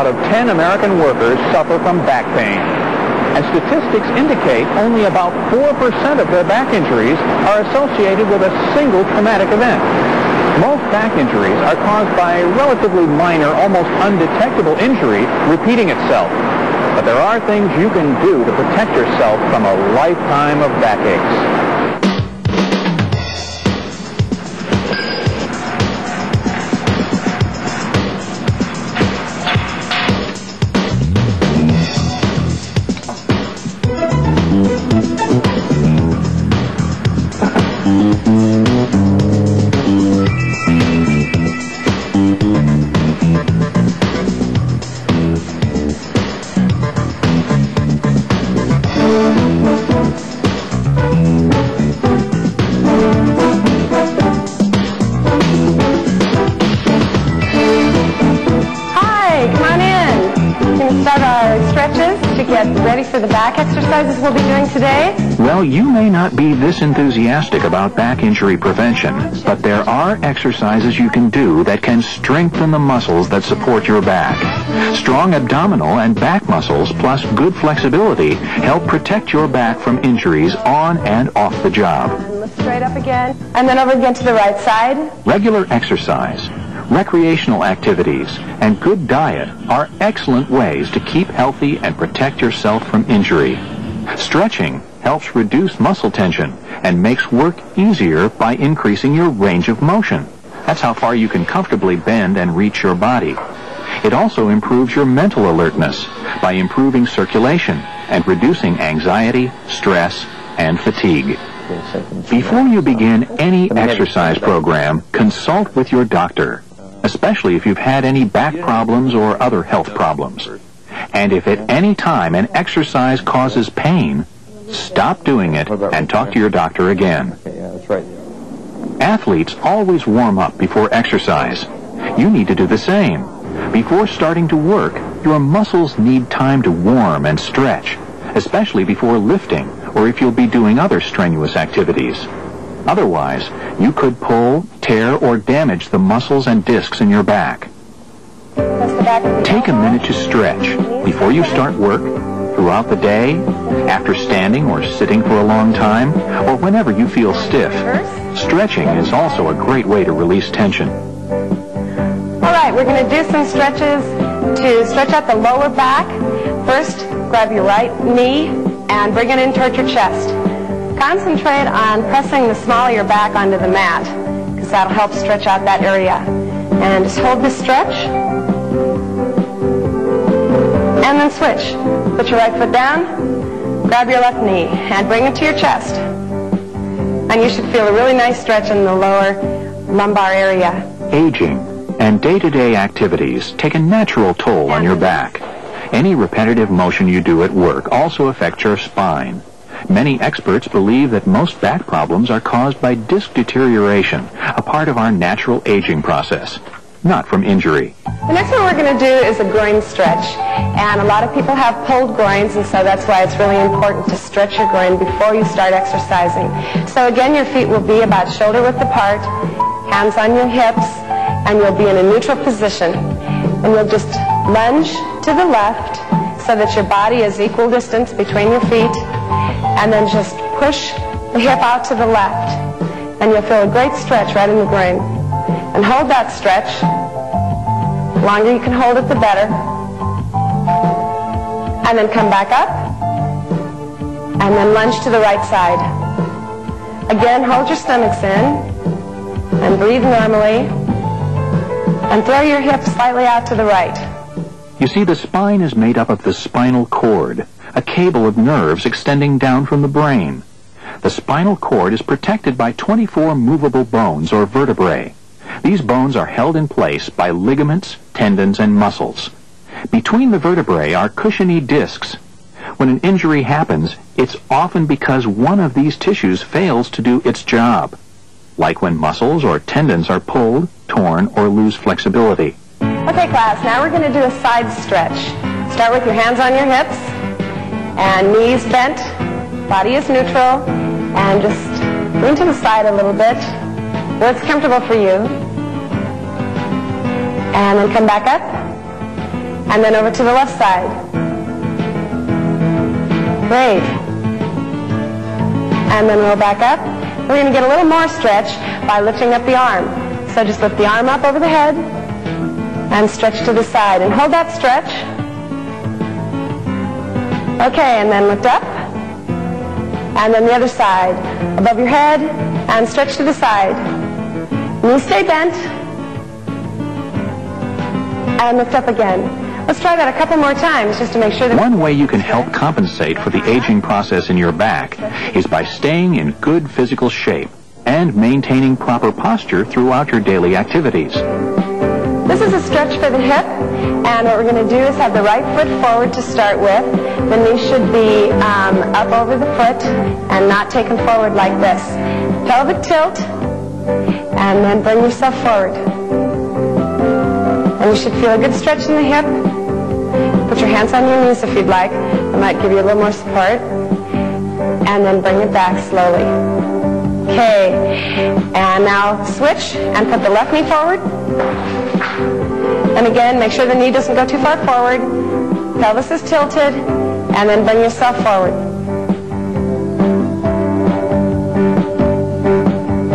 out of 10 American workers suffer from back pain. And statistics indicate only about 4% of their back injuries are associated with a single traumatic event. Most back injuries are caused by a relatively minor, almost undetectable injury repeating itself. But there are things you can do to protect yourself from a lifetime of backaches. Ready for the back exercises we'll be doing today? Well, you may not be this enthusiastic about back injury prevention, but there are exercises you can do that can strengthen the muscles that support your back. Strong abdominal and back muscles plus good flexibility help protect your back from injuries on and off the job. And lift straight up again, and then over again to the right side. Regular exercise, recreational activities, and good diet are excellent ways to keep healthy and protect yourself from injury. Stretching helps reduce muscle tension and makes work easier by increasing your range of motion. That's how far you can comfortably bend and reach your body. It also improves your mental alertness by improving circulation and reducing anxiety, stress, and fatigue. Before you begin any exercise program, consult with your doctor, especially if you've had any back problems or other health problems. And if at any time an exercise causes pain, stop doing it and talk to your doctor again. Athletes always warm up before exercise. You need to do the same. Before starting to work, your muscles need time to warm and stretch, especially before lifting or if you'll be doing other strenuous activities. Otherwise, you could pull, tear, or damage the muscles and discs in your back. Take a minute to stretch before you start work, throughout the day, after standing or sitting for a long time, or whenever you feel stiff. Stretching is also a great way to release tension. All right, we're going to do some stretches to stretch out the lower back. First, grab your right knee and bring it in towards your chest. Concentrate on pressing the small of your back onto the mat, because that'll help stretch out that area. And just hold this stretch. And then switch. Put your right foot down, grab your left knee, and bring it to your chest. And you should feel a really nice stretch in the lower lumbar area. Aging and day-to-day activities take a natural toll on your back. Any repetitive motion you do at work also affects your spine. Many experts believe that most back problems are caused by disc deterioration, a part of our natural aging process, not from injury. The next one we're going to do is a groin stretch. And a lot of people have pulled groins, and so that's why it's really important to stretch your groin before you start exercising. So again, your feet will be about shoulder width apart, hands on your hips, and you'll be in a neutral position. And you'll just lunge to the left so that your body is equal distance between your feet, and then just push the hip out to the left. And you'll feel a great stretch right in the groin. And hold that stretch. The longer you can hold it, the better. And then come back up. And then lunge to the right side. Again, hold your stomachs in. And breathe normally. And throw your hips slightly out to the right. You see, the spine is made up of the spinal cord, a cable of nerves extending down from the brain. The spinal cord is protected by 24 movable bones or vertebrae. These bones are held in place by ligaments, tendons, and muscles. Between the vertebrae are cushiony discs. When an injury happens, it's often because one of these tissues fails to do its job, like when muscles or tendons are pulled, torn, or lose flexibility. Okay, class, now we're going to do a side stretch. Start with your hands on your hips, and knees bent, body is neutral, and just lean to the side a little bit, where it's comfortable for you. And then come back up, And then over to the left side. Great. And then roll back up. We're going to get a little more stretch by lifting up the arm. So just lift the arm up over the head and stretch to the side. And hold that stretch. Okay, and then lift up. And then the other side. Above your head and stretch to the side. Knees stay bent. And lift up again. Let's try that a couple more times just to make sure that... One way you can help compensate for the aging process in your back is by staying in good physical shape and maintaining proper posture throughout your daily activities. This is a stretch for the hip, and what we're going to do is have the right foot forward to start with. The knee should be up over the foot and not taken forward like this. Pelvic tilt, and then bring yourself forward. And you should feel a good stretch in the hip. Put your hands on your knees if you'd like. It might give you a little more support. And then bring it back slowly. Okay, and now switch and put the left knee forward. And again, make sure the knee doesn't go too far forward. Pelvis is tilted, and then bring yourself forward.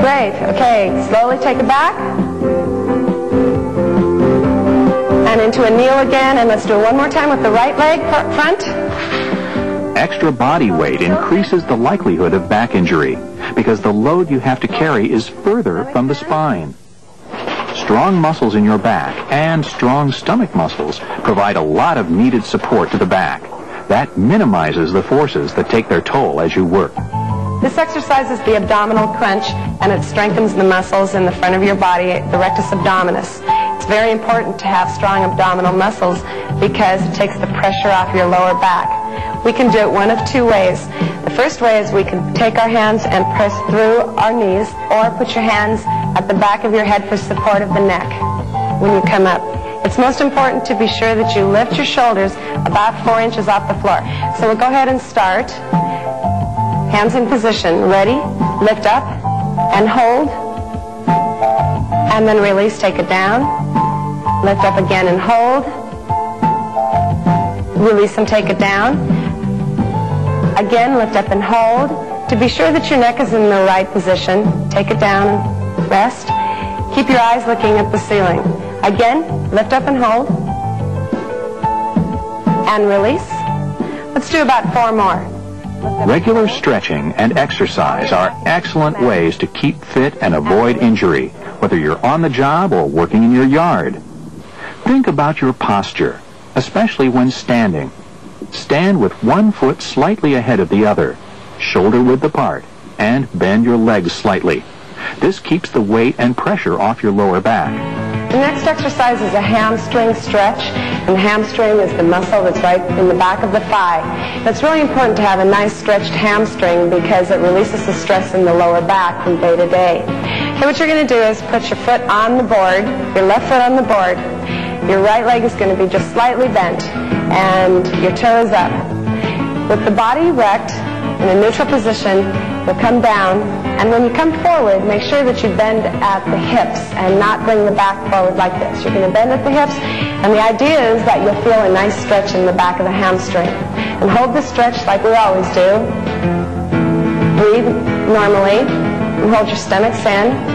Great, okay, slowly take it back. And into a kneel again, and let's do it one more time with the right leg front. Extra body weight increases the likelihood of back injury because the load you have to carry is further from the spine. Strong muscles in your back and strong stomach muscles provide a lot of needed support to the back. That minimizes the forces that take their toll as you work. This exercise is the abdominal crunch, and it strengthens the muscles in the front of your body, the rectus abdominis. It's very important to have strong abdominal muscles because it takes the pressure off your lower back. We can do it one of two ways. The first way is we can take our hands and press through our knees, or put your hands at the back of your head for support of the neck when you come up. It's most important to be sure that you lift your shoulders about 4 inches off the floor. So we'll go ahead and start. Hands in position. Ready? Lift up and hold. And then release. Take it down. Lift up again and hold. Release and take it down. Again, lift up and hold. To be sure that your neck is in the right position, take it down and rest. Keep your eyes looking at the ceiling. Again, lift up and hold. And release. Let's do about 4 more. Regular stretching and exercise are excellent ways to keep fit and avoid injury, whether you're on the job or working in your yard. Think about your posture, especially when standing. Stand with one foot slightly ahead of the other, shoulder width apart, and bend your legs slightly. This keeps the weight and pressure off your lower back. The next exercise is a hamstring stretch, and the hamstring is the muscle that's right in the back of the thigh. It's really important to have a nice stretched hamstring because it releases the stress in the lower back from day to day. Okay, what you're going to do is put your foot on the board, your left foot on the board. Your right leg is going to be just slightly bent, and your toe is up. With the body erect in a neutral position, you'll come down, and when you come forward, make sure that you bend at the hips and not bring the back forward like this. You're going to bend at the hips, and the idea is that you'll feel a nice stretch in the back of the hamstring. And hold the stretch like we always do. Breathe normally, and hold your stomachs in.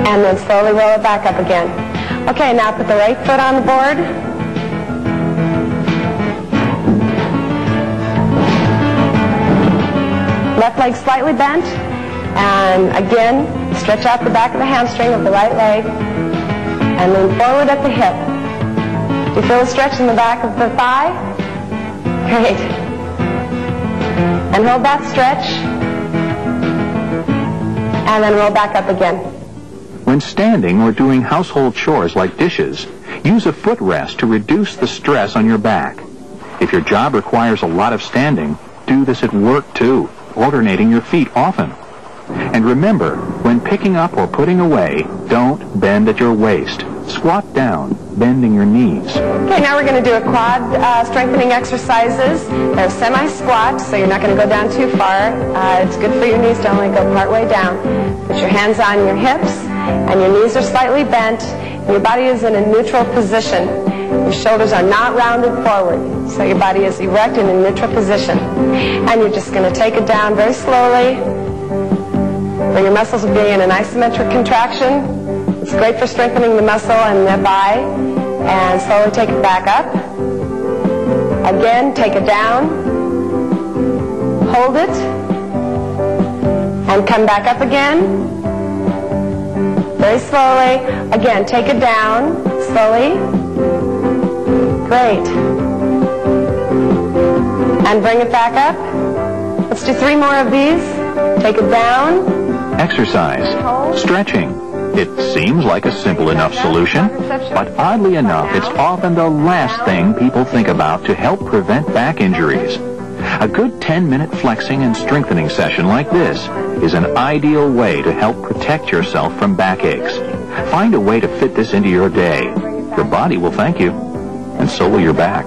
And then slowly roll it back up again. Okay, now put the right foot on the board. Left leg slightly bent. And again, stretch out the back of the hamstring of the right leg. And lean forward at the hip. Do you feel a stretch in the back of the thigh? Great. And hold that stretch. And then roll back up again. When standing or doing household chores like dishes, use a footrest to reduce the stress on your back. If your job requires a lot of standing, do this at work too, alternating your feet often. And remember, when picking up or putting away, don't bend at your waist. Squat down, bending your knees. Okay, now we're going to do a quad strengthening exercises. They're semi-squat, so you're not going to go down too far. It's good for your knees to only go part way down. Put your hands on your hips, and your knees are slightly bent. Your body is in a neutral position. Your shoulders are not rounded forward, so your body is erect in a neutral position. And you're just going to take it down very slowly, where your muscles will be in an isometric contraction. It's great for strengthening the muscle and the thigh. And slowly take it back up. Again, take it down. Hold it. And come back up again. Very slowly. Again, take it down. Slowly. Great. And bring it back up. Let's do 3 more of these. Take it down. Exercise. Stretching. It seems like a simple enough solution, but oddly enough, it's often the last thing people think about to help prevent back injuries. A good 10-minute flexing and strengthening session like this is an ideal way to help protect yourself from backaches. Find a way to fit this into your day. Your body will thank you, and so will your back.